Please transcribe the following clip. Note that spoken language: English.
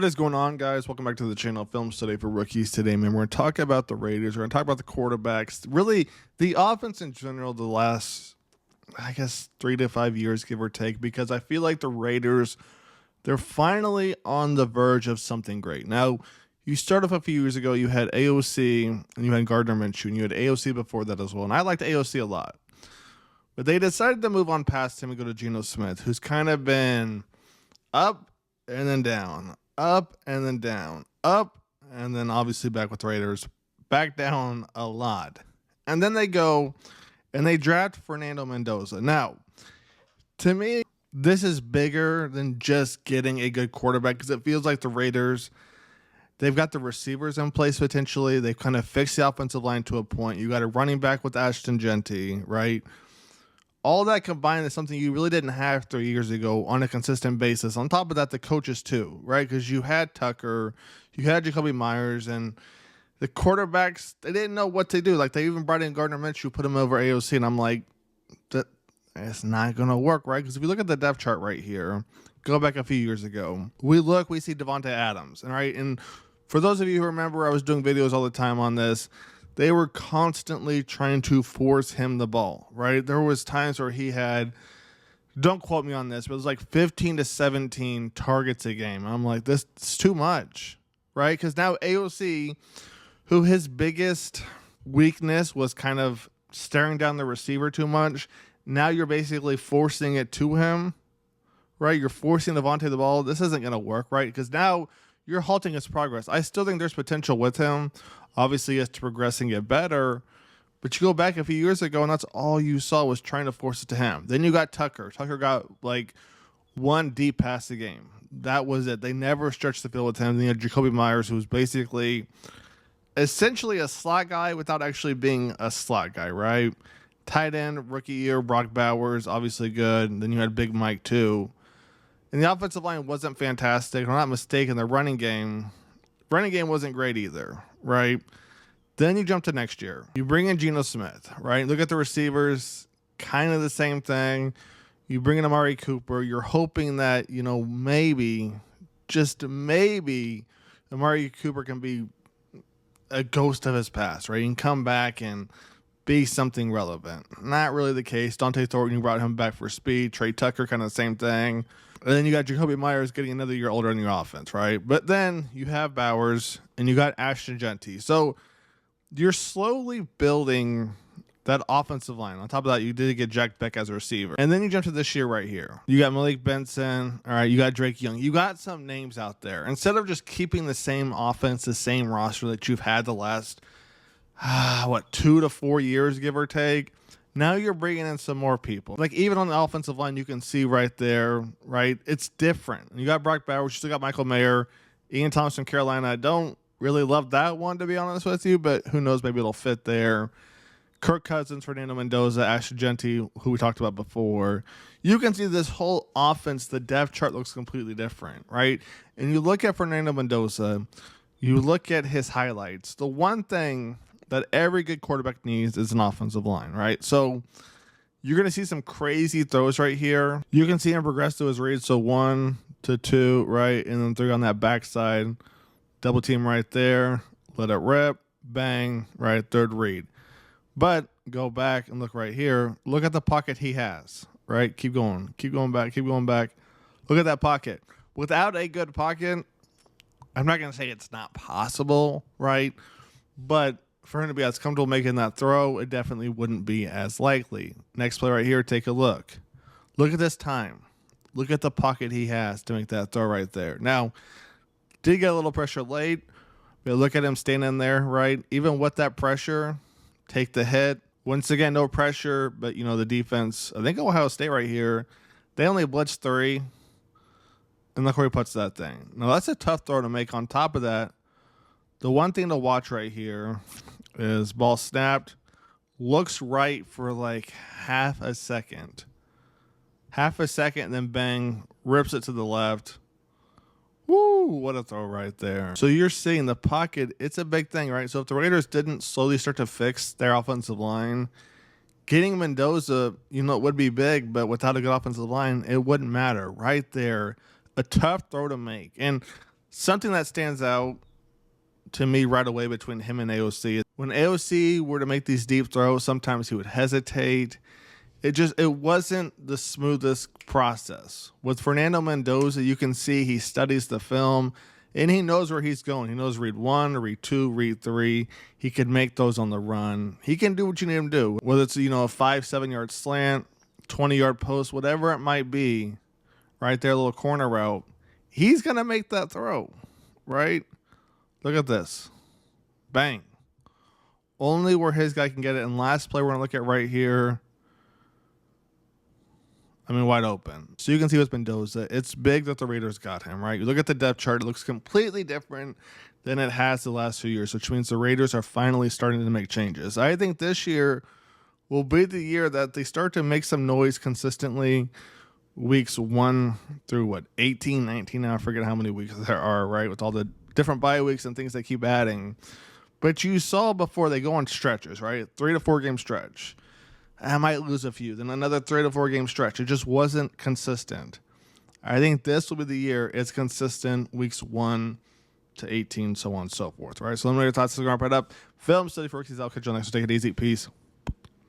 What is going on, guys? Welcome back to the channel. Film Study for Rookies. Today, man, we're going to talk about the Raiders. We're going to talk about the quarterbacks. Really, the offense in general, the last, I guess, 3 to 5 years, give or take, because I feel like the Raiders, they're finally on the verge of something great. Now, you start off a few years ago, you had AOC and you had Gardner Minshew, and you had AOC before that as well. And I liked AOC a lot. But they decided to move on past him and go to Geno Smith, who's kind of been up and then down, up and then down, up, and then obviously back with the Raiders, back down a lot. And then they go and they draft Fernando Mendoza. Now, to me, this is bigger than just getting a good quarterback because it feels like the Raiders, they've got the receivers in place potentially. They've kind of fixed the offensive line to a point. You got a running back with Ashton, Jeanty, right? All that combined is something you really didn't have 3 years ago on a consistent basis. On top of that, the coaches too, right? Because you had Tucker, you had Jacoby Myers, and the quarterbacks, they didn't know what to do. Like, they even brought in Gardner Minshew, put him over AOC, and I'm like, it's not going to work, right? Because if you look at the depth chart right here, go back a few years ago, we see Devontae Adams, and right? And for those of you who remember, I was doing videos all the time on this. They were constantly trying to force him the ball, right? There was times where he had, don't quote me on this, but it was like 15 to 17 targets a game. I'm like, this is too much, right? Because now AOC, who his biggest weakness was kind of staring down the receiver too much, now you're basically forcing it to him, right? You're forcing Devontae the ball. This isn't going to work, right? Because now you're halting his progress. I still think there's potential with him. Obviously, he has to progress and get better. But you go back a few years ago, and that's all you saw was trying to force it to him. Then you got Tucker. Tucker got like one deep pass a game. That was it. They never stretched the field with him. Then you had Jacoby Myers, who was basically essentially a slot guy without actually being a slot guy, right? Tight end, rookie year, Brock Bowers, obviously good. And then you had Big Mike, too. And the offensive line wasn't fantastic. If I'm not mistaken, the running game wasn't great either, right? Then you jump to next year. You bring in Geno Smith, right? Look at the receivers, kind of the same thing. You bring in Amari Cooper. You're hoping that, maybe, just maybe, Amari Cooper can be a ghost of his past, right? He can come back and be something relevant. Not really the case. Dante Thornton, you brought him back for speed. Trey Tucker, kind of the same thing. And then you got Jacoby Myers getting another year older in your offense, right? But then you have Bowers and you got Ashton Jeanty. So you're slowly building that offensive line. On top of that, you did get Jack Beck as a receiver. And then you jump to this year right here. You got Malik Benson. All right, you got Drake Young. You got some names out there. Instead of just keeping the same offense, the same roster that you've had the last, 2 to 4 years, give or take, now you're bringing in some more people. Like, even on the offensive line, you can see right there, right? It's different. You got Brock Bowers. You still got Michael Mayer. Ian Thompson, Carolina. I don't really love that one, to be honest with you, but who knows? Maybe it'll fit there. Kirk Cousins, Fernando Mendoza, Ashton Jeanty, who we talked about before. You can see this whole offense, the depth chart looks completely different, right? And you look at Fernando Mendoza, you look at his highlights. The one thing that every good quarterback needs is an offensive line, right? So you're going to see some crazy throws right here. You can see him progress to his reads. So 1 to 2, right? And then 3 on that backside. Double team right there. Let it rip. Bang. Right? Third read. But go back and look right here. Look at the pocket he has, right? Keep going. Keep going back. Keep going back. Look at that pocket. Without a good pocket, I'm not going to say it's not possible, right? But for him to be as comfortable making that throw, it definitely wouldn't be as likely. Next play right here, take a look. Look at this time. Look at the pocket he has to make that throw right there. Now, did get a little pressure late, but look at him standing there, right? Even with that pressure, take the hit. Once again, no pressure, but, the defense, I think Ohio State right here, they only blitzed 3, and look where he puts that thing. Now, that's a tough throw to make. On top of that, the one thing to watch right here is ball snapped, looks right for like half a second, and then bang, rips it to the left. Woo, what a throw right there. So you're seeing the pocket, it's a big thing, right? So if the Raiders didn't slowly start to fix their offensive line, getting Mendoza, it would be big, but without a good offensive line, it wouldn't matter. Right there, a tough throw to make. And Something that stands out to me right away between him and AOC. When AOC were to make these deep throws, sometimes he would hesitate. It wasn't the smoothest process. With Fernando Mendoza, you can see he studies the film and he knows where he's going. He knows read 1, read 2, read 3. He can make those on the run. He can do what you need him to do. Whether it's, a 5-7 yard slant, 20-yard post, whatever it might be, right there, a little corner route. He's going to make that throw, right? Look at this. Bang. Only where his guy can get it. And last play we're going to look at right here. Wide open. So you can see what's Mendoza. It's big that the Raiders got him, right? You look at the depth chart. It looks completely different than it has the last few years, which means the Raiders are finally starting to make changes. I think this year will be the year that they start to make some noise consistently. Weeks 1 through 18, 19 now. I forget how many weeks there are, right? With all the different bye weeks and things they keep adding. But you saw before they go on stretches, right? 3 to 4 game stretch. I might lose a few. Then another 3 to 4 game stretch. It just wasn't consistent. I think this will be the year it's consistent. Weeks 1 to 18, so on and so forth, right? So let me know your thoughts. Let's wrap it up. Film study for rookies. I'll catch you next. Take it easy. Peace.